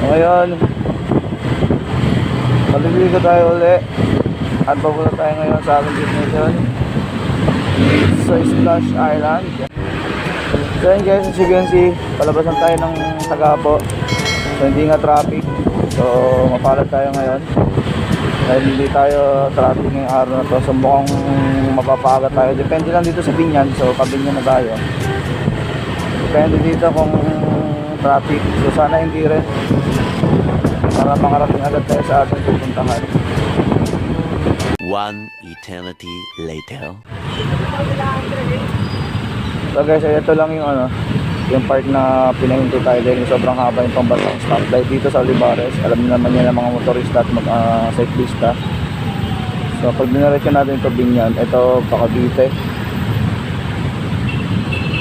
Ngayon, maliligo tayo uli. At papunta tayo ngayon sa ating destination sa Splash Island. So yun guys, as you can see, palabasan tayo ng Tagapo. So hindi nga traffic. So mapalad tayo ngayon dahil hindi tayo traffic ngayong araw na to. So mukhang mapapaga tayo. Depende lang dito sa Binyan. So pabinyan na tayo. Depende dito kung traffic. So sana hindi rin, para makarating agad tayo sa ating pupuntahan. One eternity later. So guys, ito lang yung yung part na pinahinto tayo dahil sobrang haba yung pambatang stoplight dito sa Olivares. Alam niyo naman yan ang mga motorista at cyclista. So pag dinaretso natin ito Binyan, ito Cavite,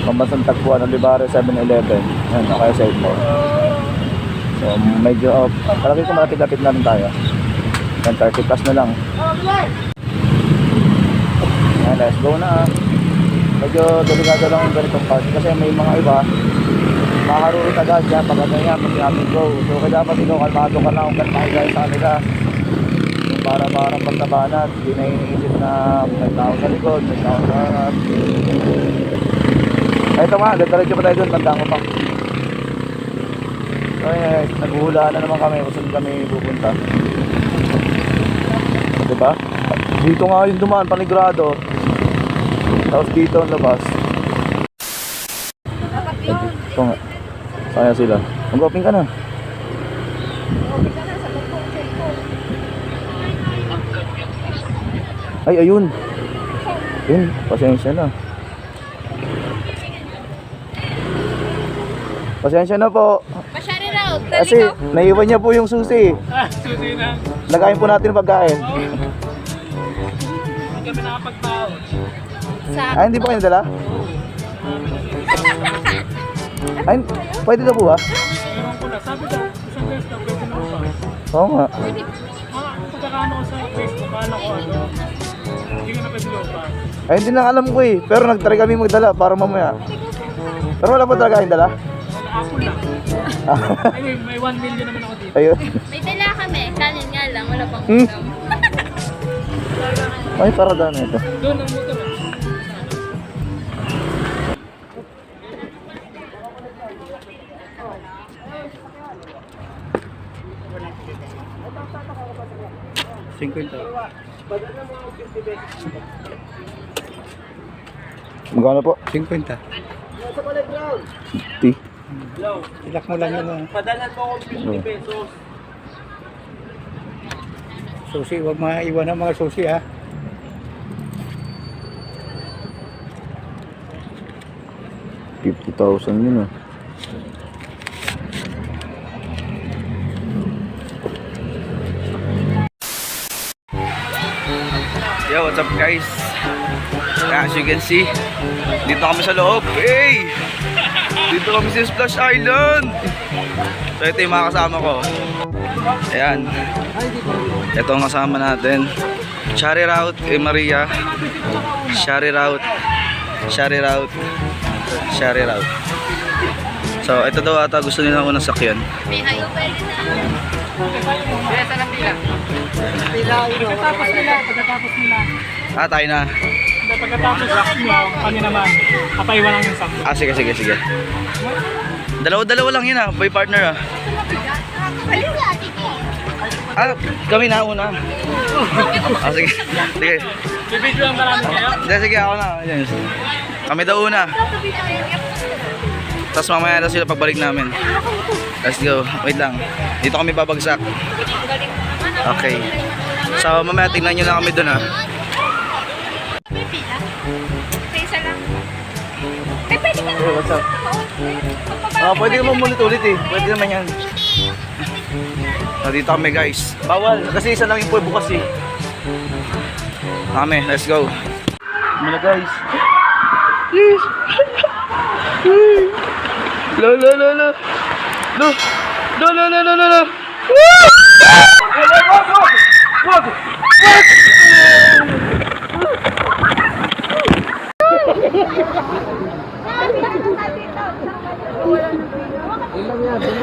pambatang tagpuan Olivares 7-Eleven. Yan, kaya side mo. So medyo palagi ko malapit-lapit na rin tayo. 10:30 plus na lang. Yan, let's go na. Medyo delikado lang yung ganitong part kasi may mga iba makakarurot agad dyan pag ganyan pag namin go. So kaya dapat ikaw kalmado ka lang kung kalmado sa kanila para parang pagtabanat. Hindi na iniisip na may tao sa likod, may tao sa harap. Ay ito nga, diretso pa tayo doon, tandaan ko pa. So naghuhulaan na naman kami kung saan kami pupunta. Diba? Dito nga yung dumaan, panigrado. Tapos dito ang labas. Ito nga. Sayang sila. Mag-open ka na. Ay, ayun. Ayun, pasensya na. Pasensya na po. Masyari raw. Kasi naiwan niya po yung susi. Susi na. Lagayin po natin pagkain. Hindi kami nakapagtao. Ay, hindi po kayo nadala? Ay, pwede na po ba? Ewan ko na. Sabi daw, isang beses daw, pwede na ba? Oo nga. Pagkakano ko sa Facebook, kala ko hindi ka na pwede ba? Ay, hindi na alam ko eh. Pero nag-try kami magdala para mamaya. Pero wala po talaga kayong dala? Ako lang. Ay, may 1 million naman ako dito. Ayun. May dala kami. Kanin nga lang. Wala pang Hmm. ulam. Ay, para daan na ito. Doon ang motor. Magkano po? 50. 50. Ilak mo lang yun. Padalan mo ako 50 pesos. Susi, huwag maiwan ang mga susi ha. $50,000 yun ah. Yo, what's up guys? As you can see, dito kami sa loob. Hey! Dito kami sa Splash Island. So ito yung mga kasama ko. Ayan. Ito ang kasama natin. Shari Route, Maria. Shari Route. Shari Route. Shari Route. So ito daw ata gusto nila unang sakyan. May hay. Pwede na. Pesa ng pila. Pagkatapos nila. Ah, tayo na. Pagkatapos nyo, kami naman. Kapaiwan lang yung sakto. Ah, sige. Dalawa lang yun ah. By partner ah. Ah, kami na una. Ah, sige. Bibidyo ang marami kayo? Sige, ako na. Ayan. Kami daw una. Tapos mamaya na sila pagbalik namin. Let's go. Wait lang. Dito kami babagsak. Okay. So mamaya tingnan nyo lang kami dun ha. May pila. Isa lang. Eh, pwede ka na. Hey, what's up? Pwede naman ulit eh. Pwede naman yan. Dito kami guys. Bawal. Kasi isa lang yung bukas eh. Kami. Let's go. Muna guys. Yes. Lo. Wag.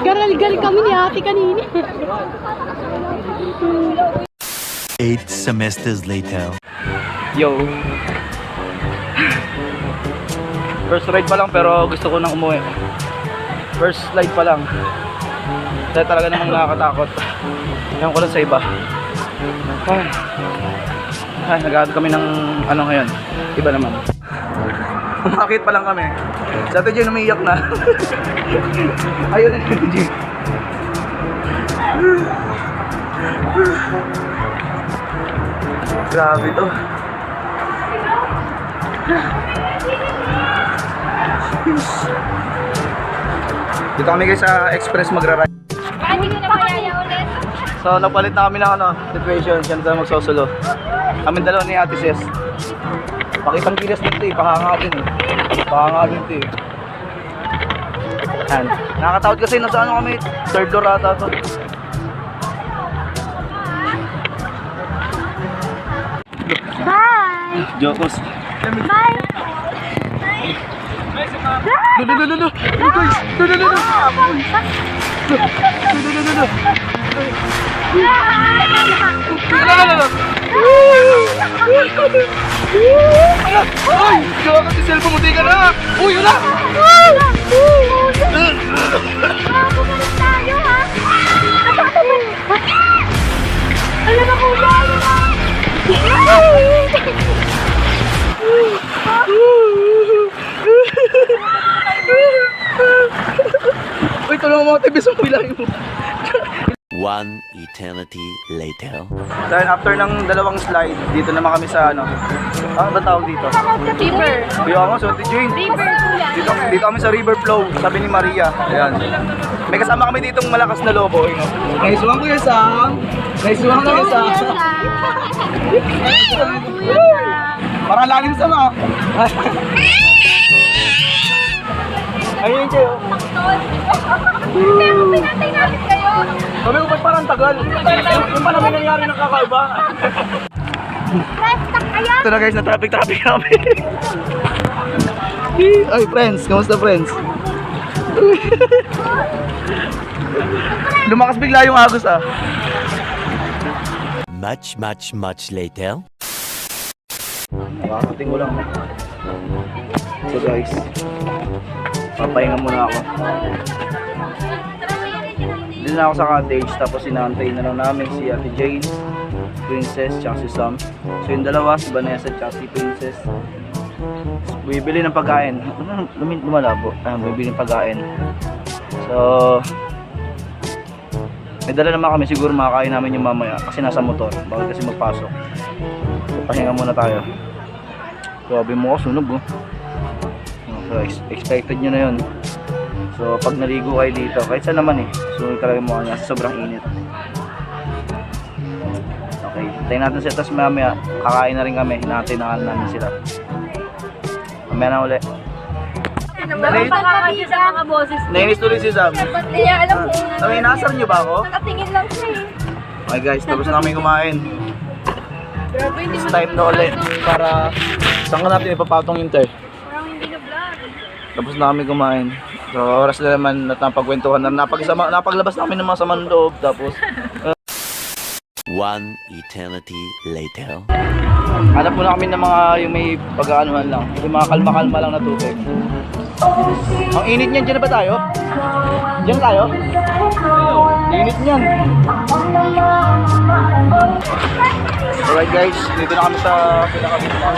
Garal-gal kami ni ate kanina. 8 semesters later. Yo. First ride pa lang pero gusto ko nang umuwi. First slide pa lang. Kasi talaga namang nakakatakot. Ewan ko lang sa iba. Ay, nag-aad kami ng ano ngayon. Iba naman. Umakit pa lang kami. Sa Ate Jane umiiyak na. Ayun na Ate Jane. Grabe to. Dito kami guys sa Express magra-ride. Bakit hindi ka na kaya ulit? So napalit na kami ng ano, situation. Siya na magsusulo. Kami dalawa ni Ate Ses. Pakitang kilos dito eh. Pakanga din eh. Pakanga dito eh. Yan. Nakakatakot kasi nasa ano kami. Third door ata to. Bye! Jokos. Bye! Guys! Ay! Gawa ka si cellphone mo, di ka na! Uy, wala! Bumalik tayo ha! Alam na kuya! Alam na! Uy, tulungan mo ako, tibis mo bilangin mo. 1 eternity later. Dahil after ng dalawang slide, dito naman kami sa ano. Ano ba tawag dito? River! Kuya ako, so Ate Jane. River kuya! Dito kami sa River Flow, sabi ni Maria. Ayan. May kasama kami ditong malakas na lobo. Nice one, Kuya Sam. Nice one, Kuya Sam. Parang lalim sa mga. Ayun yung kayo. Kaya kung pinatay natin kayo! Sabi ko, ba't parang tagal? Yung pa namin nangyari ng kakaiba. Let's talk kayo! Ito na guys, na traffic kami. Ay, friends. Kamusta, friends? Lumakas bigla yung agos ah. Much later. Nakakating ko lang. So guys, papahinga muna ako. Dito na ako sa cottage, tapos inaantay na lang namin si Ate Jane, Princess, tsaka si Sam. So yung dalawa, si Vanessa tsaka si Princess. Bibili ng pagkain. Lumalabo. Bibili ng pagkain. So, may dala naman kami, siguro makakain namin yung mamaya kasi nasa motor, bawal kasi magpasok. So, pahinga muna tayo. Grabe mo ako, sunog oh. So, expected nyo na yun. So, pag naligo kayo dito, kahit saan naman eh, sunog talaga mo kanya, sobrang init. Okay, tayo natin sila, tapos mamaya, kakain na rin kami, hinahantay na namin sila. Mamaya na uli. Nakakakasya sa mga boses. Nainis tuloy si Sam. Hindi niya alam kung Sabi, inasar nyo ba ako? nakatingin lang siya eh. Okay guys, tapos na kami kumain. Grabe, hindi It's time na ulit para saan ka natin ipapatong yung tay. Parang hindi na vlog. Tapos na kami kumain. So oras na naman at napagkwentuhan na napaglabas na kami ng mga samang loob. Tapos 1 eternity later. hanap muna kami ng mga yung may pag-aanuhan lang. Yung mga kalma-kalma lang na tubig. Ang init niyan, dyan na ba tayo? Dyan tayo? Init niyan. Alright guys, dito na kami sa pinakabita.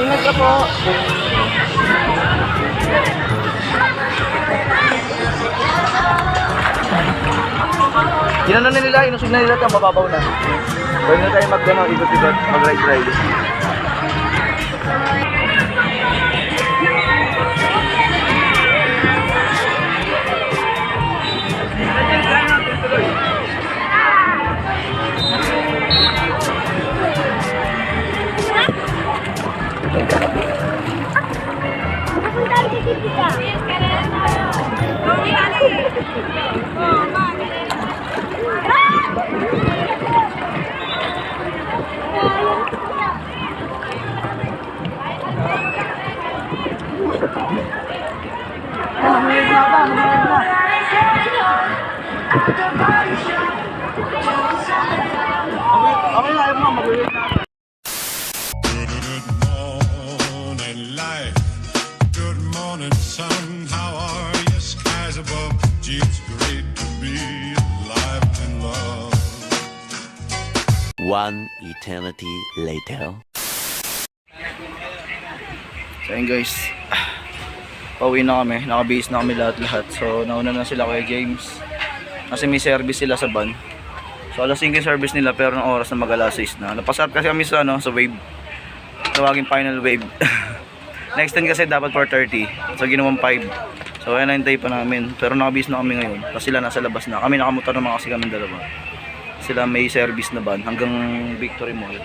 Ingat ka po. Ginano na nila, inusog na nila ito, mababaw na. Pwede na tayo mag-gano, ikot-ikot, mag-ride-ride. Okay na, ayaw mo, mag-wait na. Good morning, life. Good morning, sun. How are you? Skies above. Gee, it's great to be alive and love. One eternity later. So yun guys, pauwi na kami, nakabihis na kami lahat-lahat. So nauna na sila kay James kasi may service sila sa van. So alas 5 yung service nila pero ng oras na mag-alas 6 na. Napasarap kasi kami sa, sa wave, tawaging final wave. Next time kasi dapat 4:30, so ginawang 5. So ayan, nahintay pa namin pero nakabihis na kami ngayon kasi sila nasa labas na. Kami nakamotor naman kasi kami dalawa. Sila may service na van hanggang Victory Mall.